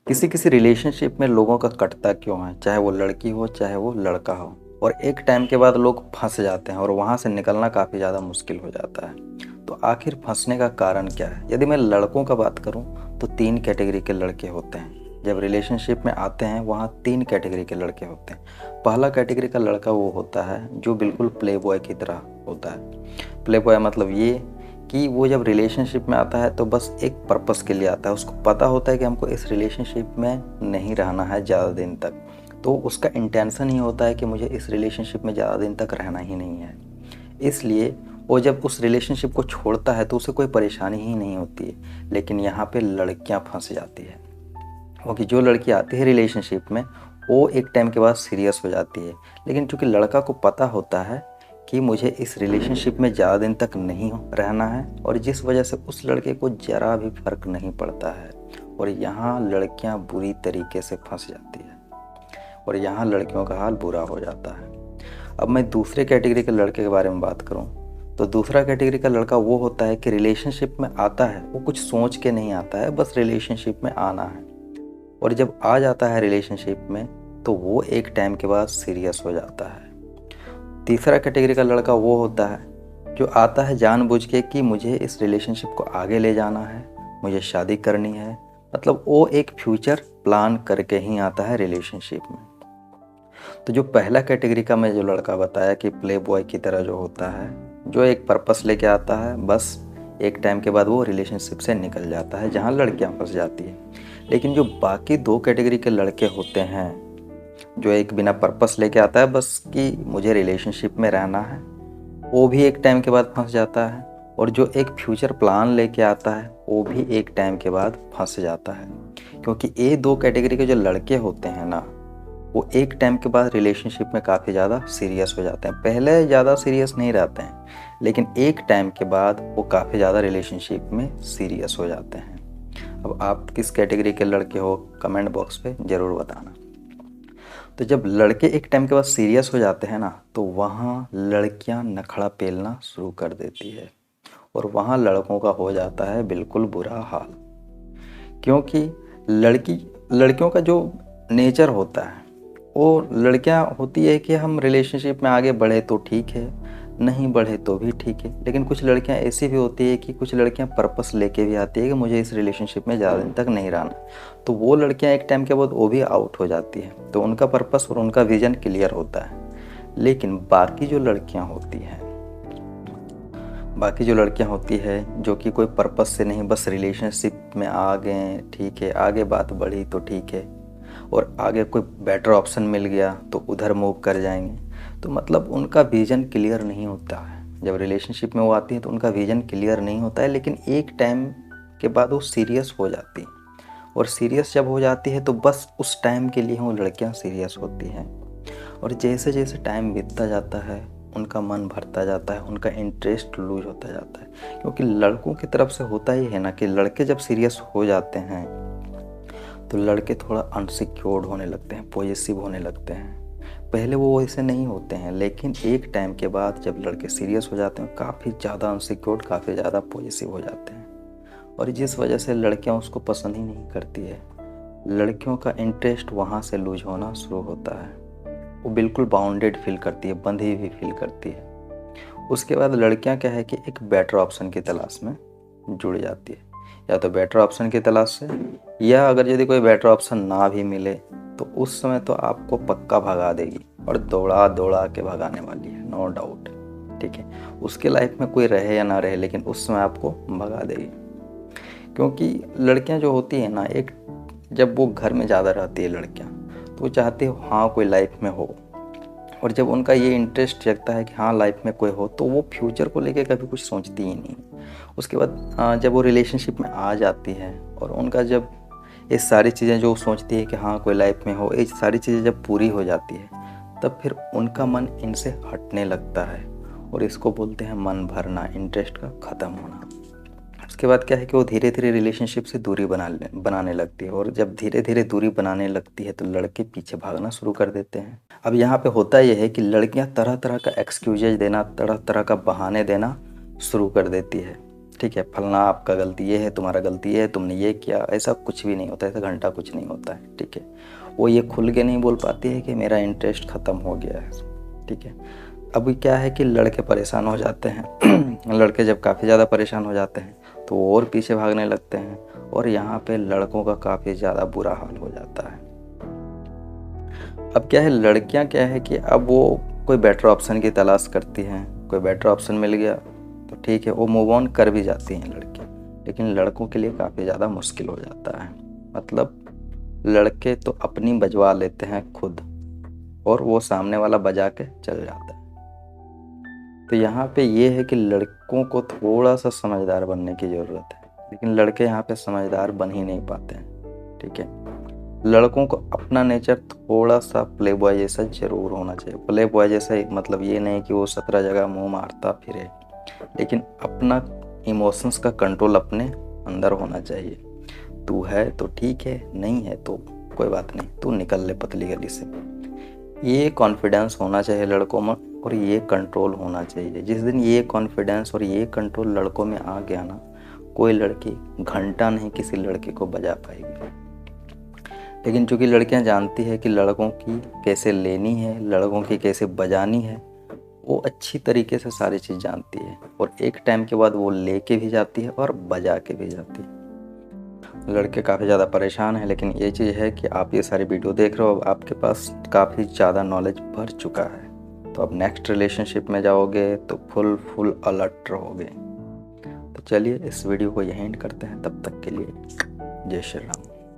किसी किसी रिलेशनशिप में लोगों का कटता क्यों है, चाहे वो लड़की हो चाहे वो लड़का हो। और एक टाइम के बाद लोग फंस जाते हैं और वहाँ से निकलना काफ़ी ज़्यादा मुश्किल हो जाता है। तो आखिर फंसने का कारण क्या है? यदि मैं लड़कों का बात करूँ तो 3 कैटेगरी के लड़के होते हैं। जब रिलेशनशिप में आते हैं वहाँ 3 कैटेगरी के लड़के होते हैं। पहला कैटेगरी का लड़का वो होता है जो बिल्कुल प्ले बॉय की तरह होता है। प्ले बॉय मतलब ये कि वो जब रिलेशनशिप में आता है तो बस एक पर्पस के लिए आता है। उसको पता होता है कि हमको इस रिलेशनशिप में नहीं रहना है ज़्यादा दिन तक। तो उसका इंटेंशन ही होता है कि मुझे इस रिलेशनशिप में ज़्यादा दिन तक रहना ही नहीं है। इसलिए वो जब उस रिलेशनशिप को छोड़ता है तो उसे कोई परेशानी ही नहीं होती है। लेकिन यहाँ पे लड़कियाँ फंस जाती है, क्योंकि जो लड़की आती है रिलेशनशिप में वो एक टाइम के बाद सीरियस हो जाती है। लेकिन चूंकि लड़का को पता होता है कि मुझे इस रिलेशनशिप में ज़्यादा दिन तक नहीं रहना है, और जिस वजह से उस लड़के को ज़रा भी फर्क नहीं पड़ता है, और यहाँ लड़कियाँ बुरी तरीके से फंस जाती है और यहाँ लड़कियों का हाल बुरा हो जाता है। अब मैं दूसरे कैटेगरी के लड़के के बारे में बात करूँ तो दूसरा कैटेगरी का लड़का वो होता है कि रिलेशनशिप में आता है, वो कुछ सोच के नहीं आता है, बस रिलेशनशिप में आना है। और जब आ जाता है रिलेशनशिप में तो वो एक टाइम के बाद सीरियस हो जाता है। तीसरा कैटेगरी का लड़का वो होता है जो आता है जानबूझ के कि मुझे इस रिलेशनशिप को आगे ले जाना है, मुझे शादी करनी है। मतलब वो एक फ्यूचर प्लान करके ही आता है रिलेशनशिप में। तो जो पहला कैटेगरी का मैं जो लड़का बताया कि प्ले बॉय की तरह जो होता है, जो एक पर्पस लेके आता है, बस एक टाइम के बाद वो रिलेशनशिप से निकल जाता है, जहाँ लड़कियाँ फंस जाती है। लेकिन जो बाकी 2 कैटेगरी के लड़के होते हैं, जो एक बिना पर्पस लेके आता है बस कि मुझे रिलेशनशिप में रहना है, वो भी एक टाइम के बाद फंस जाता है। और जो एक फ्यूचर प्लान लेके आता है वो भी एक टाइम के बाद फंस जाता है। क्योंकि ये 2 कैटेगरी के जो लड़के होते हैं ना, वो एक टाइम के बाद रिलेशनशिप में काफ़ी ज़्यादा सीरियस हो जाते हैं। पहले ज़्यादा सीरियस नहीं रहते हैं, लेकिन एक टाइम के बाद वो काफ़ी ज़्यादा रिलेशनशिप में सीरियस हो जाते हैं। अब आप किस कैटेगरी के लड़के हो, कमेंट बॉक्स पे ज़रूर बताना। तो जब लड़के एक टाइम के बाद सीरियस हो जाते हैं ना, तो वहाँ लड़कियाँ नखड़ा पेलना शुरू कर देती है और वहाँ लड़कों का हो जाता है बिल्कुल बुरा हाल। क्योंकि लड़कियों का जो नेचर होता है, वो लड़कियां होती है कि हम रिलेशनशिप में आगे बढ़े तो ठीक है, नहीं बढ़े तो भी ठीक है। लेकिन कुछ लड़कियां ऐसी भी होती है कि कुछ लड़कियां पर्पस लेके भी आती है कि मुझे इस रिलेशनशिप में ज़्यादा दिन तक नहीं रहना। तो वो लड़कियां एक टाइम के बाद वो भी आउट हो जाती है, तो उनका पर्पस और उनका विजन क्लियर होता है। लेकिन बाकी जो लड़कियां होती है जो कि कोई पर्पस से नहीं, बस रिलेशनशिप में आ गए, ठीक है, आगे बात बढ़ी तो ठीक है, और आगे कोई बेटर ऑप्शन मिल गया तो उधर मूव कर जाएंगे। तो मतलब उनका विज़न क्लियर नहीं होता है। जब रिलेशनशिप में वो आती है तो उनका विज़न क्लियर नहीं होता है, लेकिन एक टाइम के बाद वो सीरियस हो जाती है। और सीरियस जब हो जाती है तो बस उस टाइम के लिए वो लड़कियां सीरियस होती हैं। और जैसे जैसे टाइम बीतता जाता है उनका मन भरता जाता है, उनका इंटरेस्ट लूज होता जाता है। क्योंकि लड़कों की तरफ से होता ही है ना कि लड़के जब सीरियस हो जाते हैं तो लड़के थोड़ा अनसिक्योर्ड होने लगते हैं, पॉजेसिव होने लगते हैं। पहले वो ऐसे नहीं होते हैं, लेकिन एक टाइम के बाद जब लड़के सीरियस हो जाते हैं काफ़ी ज़्यादा अनसिक्योर्ड, काफ़ी ज़्यादा पॉजेसिव हो जाते हैं। और जिस वजह से लड़कियां उसको पसंद ही नहीं करती है। लड़कियों का इंटरेस्ट वहाँ से लूज होना शुरू होता है। वो बिल्कुल बाउंडेड फील करती है, बंधी हुई फील करती है। उसके बाद लड़कियां क्या है कि एक बेटर ऑप्शन की तलाश में जुड़ जाती है, या तो बेटर ऑप्शन की तलाश से, या अगर यदि कोई बेटर ऑप्शन ना भी मिले तो उस समय तो आपको पक्का भगा देगी, और दौड़ा दौड़ा के भगाने वाली है, नो डाउट। ठीक है, उसके लाइफ में कोई रहे या ना रहे, लेकिन उस समय आपको भगा देगी। क्योंकि लड़कियां जो होती है ना, एक जब वो घर में ज़्यादा रहती है लड़कियां, तो वो चाहती है हाँ कोई लाइफ में हो। और जब उनका ये इंटरेस्ट जगता है कि हाँ लाइफ में कोई हो, तो वो फ्यूचर को लेके कभी कुछ सोचती ही नहीं। उसके बाद जब वो रिलेशनशिप में आ जाती है और उनका जब ये सारी चीज़ें जो सोचती है कि हाँ कोई लाइफ में हो, ये सारी चीज़ें जब पूरी हो जाती है तब फिर उनका मन इनसे हटने लगता है, और इसको बोलते हैं मन भरना, इंटरेस्ट का ख़त्म होना। उसके बाद क्या है कि वो धीरे धीरे रिलेशनशिप से दूरी बनाने लगती है, और जब धीरे धीरे दूरी बनाने लगती है तो लड़के पीछे भागना शुरू कर देते हैं। अब यहाँ पे होता यह है कि लड़कियाँ तरह तरह का एक्सक्यूजेज देना, तरह तरह का बहाने देना शुरू कर देती है। ठीक है, फलना आपका गलती ये है, तुम्हारा गलती ये है, तुमने ये किया, ऐसा कुछ भी नहीं होता, ऐसा घंटा कुछ नहीं होता है। ठीक है, वो ये खुल के नहीं बोल पाती है कि मेरा इंटरेस्ट ख़त्म हो गया है। ठीक है, अभी क्या है कि लड़के परेशान हो जाते हैं लड़के जब काफ़ी ज़्यादा परेशान हो जाते हैं तो वो और पीछे भागने लगते हैं, और यहाँ पे लड़कों का काफ़ी ज़्यादा बुरा हाल हो जाता है। अब क्या है, लड़कियाँ क्या है कि अब वो कोई बेटर ऑप्शन की तलाश करती हैं, कोई बेटर ऑप्शन मिल गया तो ठीक है, वो मूव ऑन कर भी जाती हैं लड़कियाँ, लेकिन लड़कों के लिए काफ़ी ज़्यादा मुश्किल हो जाता है। मतलब लड़के तो अपनी बजवा लेते हैं खुद, और वो सामने वाला बजा के चल जाता है। तो यहाँ पे ये है कि लड़कों को थोड़ा सा समझदार बनने की ज़रूरत है, लेकिन लड़के यहाँ पे समझदार बन ही नहीं पाते हैं। ठीक है, लड़कों को अपना नेचर थोड़ा सा प्ले बॉय जैसा ज़रूर होना चाहिए। प्ले बॉय जैसा मतलब ये नहीं कि वो 17 जगह मुंह मारता फिरे, लेकिन अपना इमोशंस का कंट्रोल अपने अंदर होना चाहिए। तू है तो ठीक है, नहीं है तो कोई बात नहीं, तू निकल ले पतली गली से। ये कॉन्फिडेंस होना चाहिए लड़कों में, और ये कंट्रोल होना चाहिए। जिस दिन ये कॉन्फिडेंस और ये कंट्रोल लड़कों में आ गया ना, कोई लड़की घंटा नहीं किसी लड़के को बजा पाएगी। लेकिन चूंकि लड़कियां जानती है कि लड़कों की कैसे लेनी है, लड़कों की कैसे बजानी है, वो अच्छी तरीके से सारी चीज़ जानती है, और एक टाइम के बाद वो लेके भी जाती है और बजा के भी जाती है। लड़के काफ़ी ज़्यादा परेशान हैं, लेकिन ये चीज़ है कि आप ये सारी वीडियो देख रहे हो, अब आपके पास काफ़ी ज़्यादा नॉलेज भर चुका है। तो अब नेक्स्ट रिलेशनशिप में जाओगे तो फुल अलर्ट रहोगे। तो चलिए इस वीडियो को यहीं एंड करते हैं, तब तक के लिए जय श्री राम।